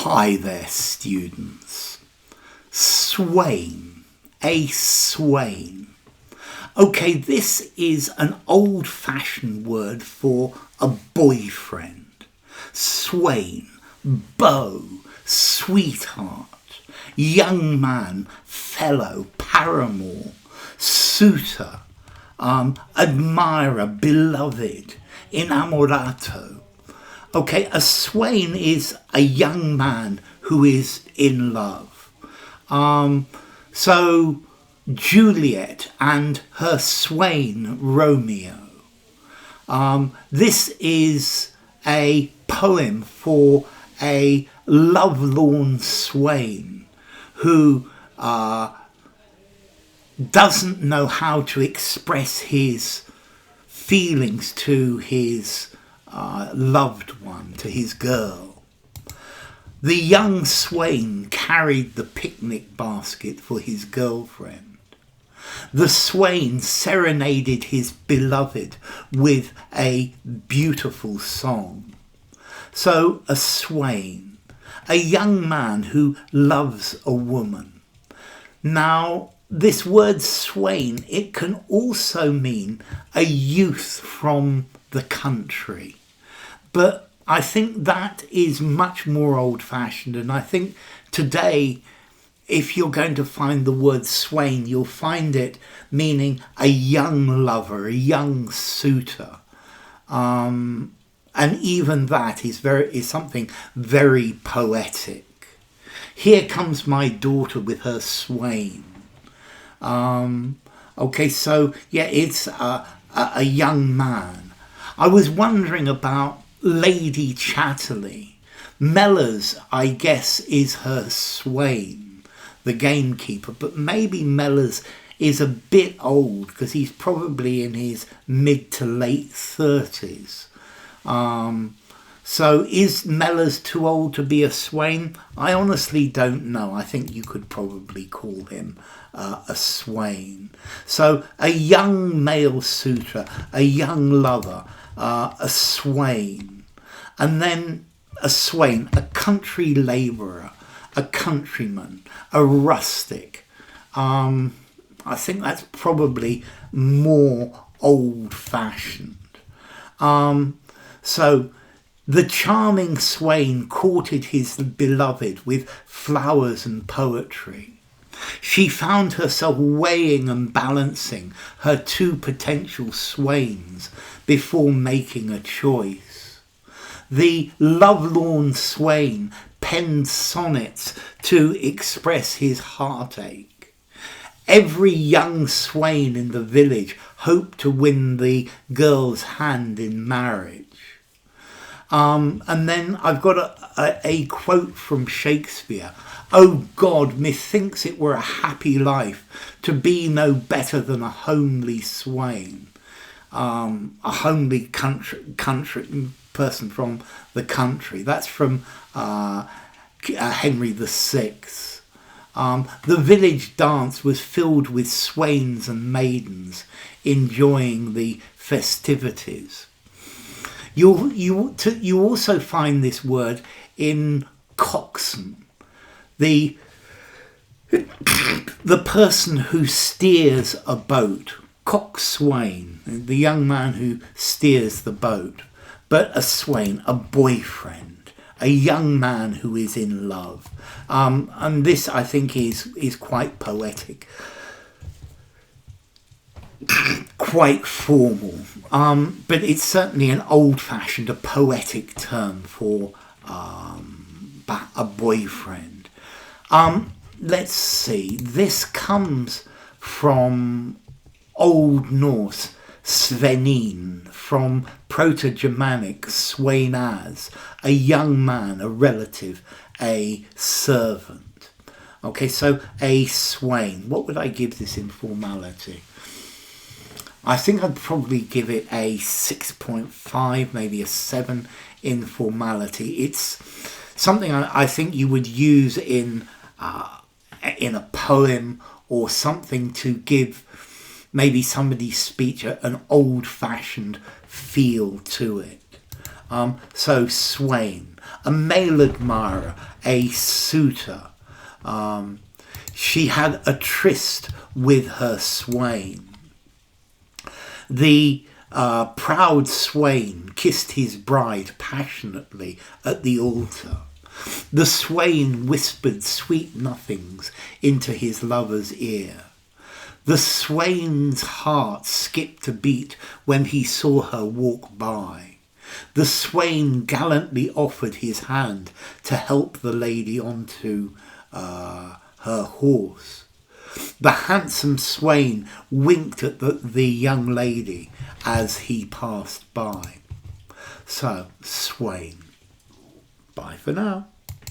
Hi there, students. Swain, a swain. Okay, this is an old-fashioned word for a boyfriend. Swain, beau, sweetheart, young man, fellow, paramour, suitor, admirer, beloved, innamorato. Okay, a swain is a young man who is in love. So Juliet and her swain Romeo. This is a poem for a lovelorn swain who doesn't know how to express his feelings to his loved one, to his girl. The young swain carried the picnic basket for his girlfriend. The swain serenaded his beloved with a beautiful song. So a swain, a young man who loves a woman. Now, this word swain, it can also mean a youth from the country. But I think that is much more old-fashioned, and I think today, if you're going to find the word swain, you'll find it meaning a young lover, a young suitor. And even that is something very poetic. Here comes my daughter with her swain. Okay, so yeah, it's a young man. I was wondering about Lady Chatterley. Mellors, I guess, is her swain, the gamekeeper, but maybe Mellors is a bit old because he's probably in his mid to late 30s. So is Mellors too old to be a swain? I honestly don't know. I think you could probably call him a swain. So a young male suitor, a young lover, a swain. And then a swain, a country labourer, a countryman, a rustic. I think that's probably more old-fashioned. So the charming swain courted his beloved with flowers and poetry. She found herself weighing and balancing her two potential swains before making a choice. The lovelorn swain penned sonnets to express his heartache. Every young swain in the village hoped to win the girl's hand in marriage. And then I've got a quote from Shakespeare. "O God, methinks it were a happy life to be no better than a homely swain." A homely country person from the country. That's from Henry VI. The village dance was filled with swains and maidens enjoying the festivities. You also find this word in coxswain, the person who steers a boat. Coxswain, the young man who steers the boat. But a swain, a boyfriend, a young man who is in love. And this, I think, is quite poetic, quite formal. But it's certainly an old-fashioned, a poetic term for a boyfriend. Let's see. This comes from Old Norse, Svenin, from Proto-Germanic, Swainas, a young man, a relative, a servant. Okay, so a swain. What would I give this in formality? I think I'd probably give it a 6.5, maybe a 7 in formality. It's something I think you would use in a poem or something to give maybe somebody's speech an old-fashioned feel to it. So swain, a male admirer, a suitor. She had a tryst with her swain. The proud swain kissed his bride passionately at the altar. The swain whispered sweet nothings into his lover's ear. The swain's heart skipped a beat when he saw her walk by. The swain gallantly offered his hand to help the lady onto her horse. The handsome swain winked at the young lady as he passed by. So, Swain. Bye for now.